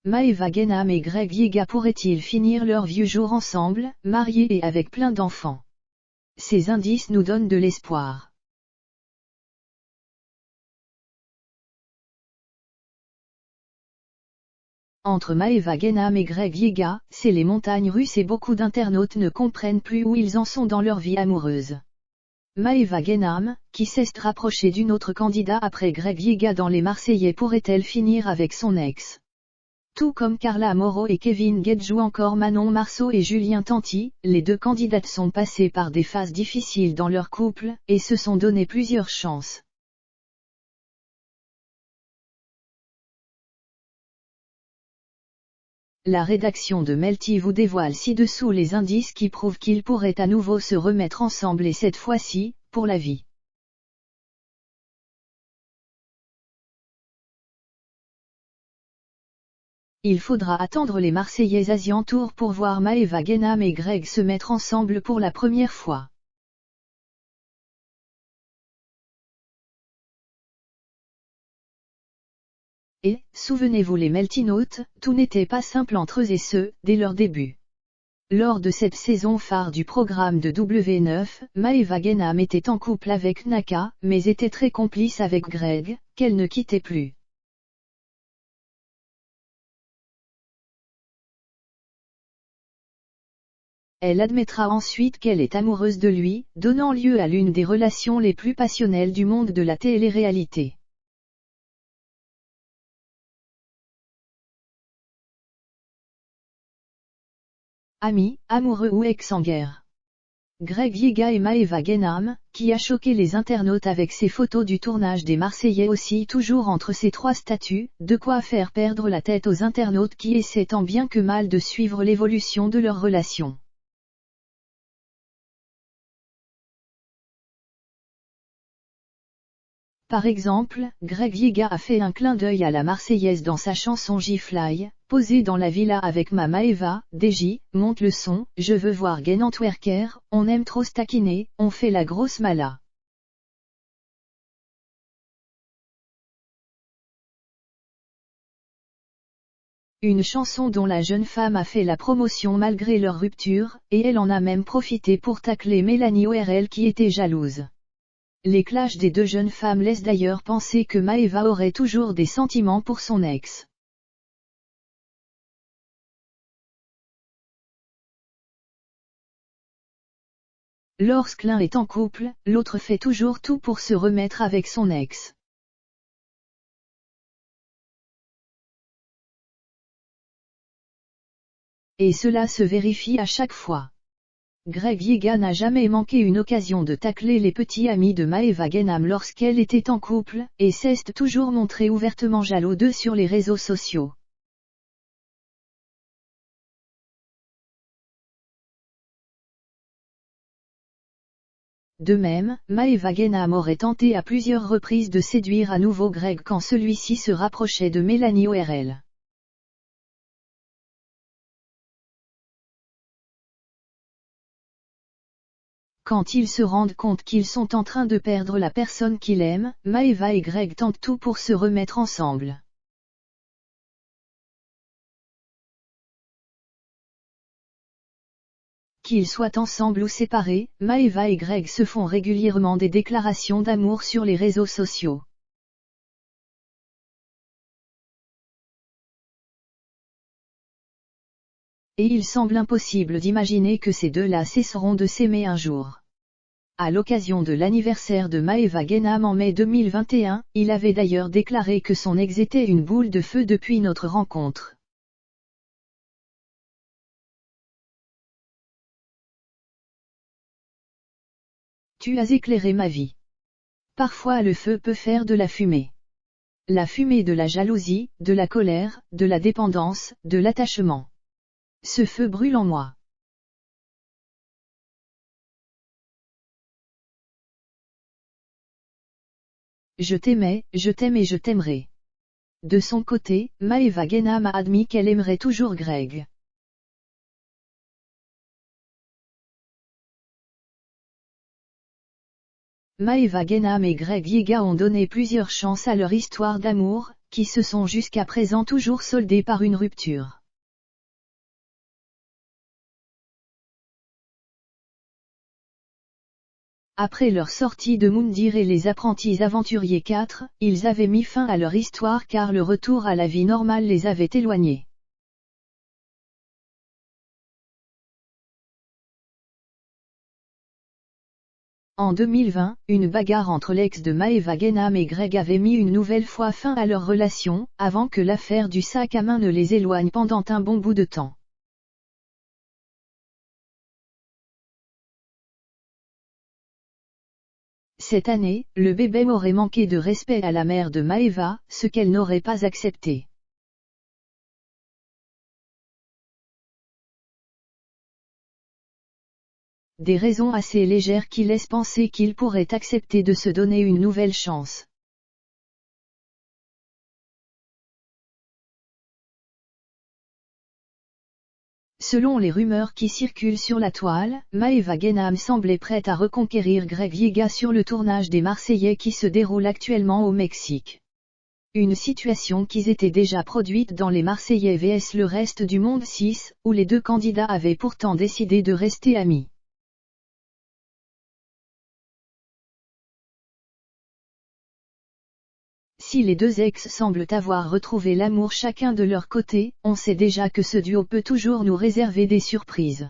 Maeva Genam et Greg Yiga pourraient-ils finir leurs vieux jours ensemble, mariés et avec plein d'enfants? Ces indices nous donnent de l'espoir. Entre Maeva Genam et Greg Yiga, c'est les montagnes russes et beaucoup d'internautes ne comprennent plus où ils en sont dans leur vie amoureuse. Maeva Genam, qui s'est rapprochée d'une autre candidat après Greg Yiga dans les Marseillais, pourrait-elle finir avec son ex? Tout comme Carla Moreau et Kevin Guedj ou encore Manon Marceau et Julien Tanti, les deux candidates sont passées par des phases difficiles dans leur couple, et se sont donné plusieurs chances. La rédaction de Melty vous dévoile ci-dessous les indices qui prouvent qu'ils pourraient à nouveau se remettre ensemble et cette fois-ci, pour la vie. Il faudra attendre les Marseillais Asian Tour pour voir Maeva Genam et Greg se mettre ensemble pour la première fois. Et, souvenez-vous les Meltinotes, tout n'était pas simple entre eux et ce, dès leur début. Lors de cette saison phare du programme de W9, Maeva Genam était en couple avec Naka, mais était très complice avec Greg, qu'elle ne quittait plus. Elle admettra ensuite qu'elle est amoureuse de lui, donnant lieu à l'une des relations les plus passionnelles du monde de la télé-réalité. Amis, amoureux ou ex en guerre. Greg Yiga et Maeva Genam, qui a choqué les internautes avec ses photos du tournage des Marseillais oscille toujours entre ces trois statuts, de quoi faire perdre la tête aux internautes qui essaient tant bien que mal de suivre l'évolution de leur relation. Par exemple, Greg Yiga a fait un clin d'œil à la Marseillaise dans sa chanson J-Fly, posée dans la villa avec ma Maeva, DJ, monte le son, je veux voir Gen Antwerker, on aime trop se taquiner, on fait la grosse mala. Une chanson dont la jeune femme a fait la promotion malgré leur rupture, et elle en a même profité pour tacler Mélanie ORL qui était jalouse. Les clashs des deux jeunes femmes laissent d'ailleurs penser que Maeva aurait toujours des sentiments pour son ex. Lorsque l'un est en couple, l'autre fait toujours tout pour se remettre avec son ex. Et cela se vérifie à chaque fois. Greg Yiga n'a jamais manqué une occasion de tacler les petits amis de Maeva Genam lorsqu'elle était en couple, et s'est toujours montré ouvertement jaloux d'eux sur les réseaux sociaux. De même, Maeva Genam aurait tenté à plusieurs reprises de séduire à nouveau Greg quand celui-ci se rapprochait de Mélanie ORL. Quand ils se rendent compte qu'ils sont en train de perdre la personne qu'ils aiment, Maeva et Greg tentent tout pour se remettre ensemble. Qu'ils soient ensemble ou séparés, Maeva et Greg se font régulièrement des déclarations d'amour sur les réseaux sociaux. Et il semble impossible d'imaginer que ces deux-là cesseront de s'aimer un jour. À l'occasion de l'anniversaire de Maeva Genam en mai 2021, il avait d'ailleurs déclaré que son ex était une boule de feu depuis notre rencontre. Tu as éclairé ma vie. Parfois le feu peut faire de la fumée. La fumée de la jalousie, de la colère, de la dépendance, de l'attachement. Ce feu brûle en moi. Je t'aimais, je t'aime et je t'aimerai. De son côté, Maeva Genam a admis qu'elle aimerait toujours Greg. Maeva Genam et Greg Yiga ont donné plusieurs chances à leur histoire d'amour, qui se sont jusqu'à présent toujours soldées par une rupture. Après leur sortie de Moundir et les apprentis aventuriers 4, ils avaient mis fin à leur histoire car le retour à la vie normale les avait éloignés. En 2020, une bagarre entre l'ex de Maeva Genam et Greg avait mis une nouvelle fois fin à leur relation, avant que l'affaire du sac à main ne les éloigne pendant un bon bout de temps. Cette année, le bébé aurait manqué de respect à la mère de Maeva, ce qu'elle n'aurait pas accepté. Des raisons assez légères qui laissent penser qu'il pourrait accepter de se donner une nouvelle chance. Selon les rumeurs qui circulent sur la toile, Maeva Genam semblait prête à reconquérir Greg Yiga sur le tournage des Marseillais qui se déroule actuellement au Mexique. Une situation qui s'était déjà produite dans les Marseillais vs le reste du monde 6, où les deux candidats avaient pourtant décidé de rester amis. Si les deux ex semblent avoir retrouvé l'amour chacun de leur côté, on sait déjà que ce duo peut toujours nous réserver des surprises.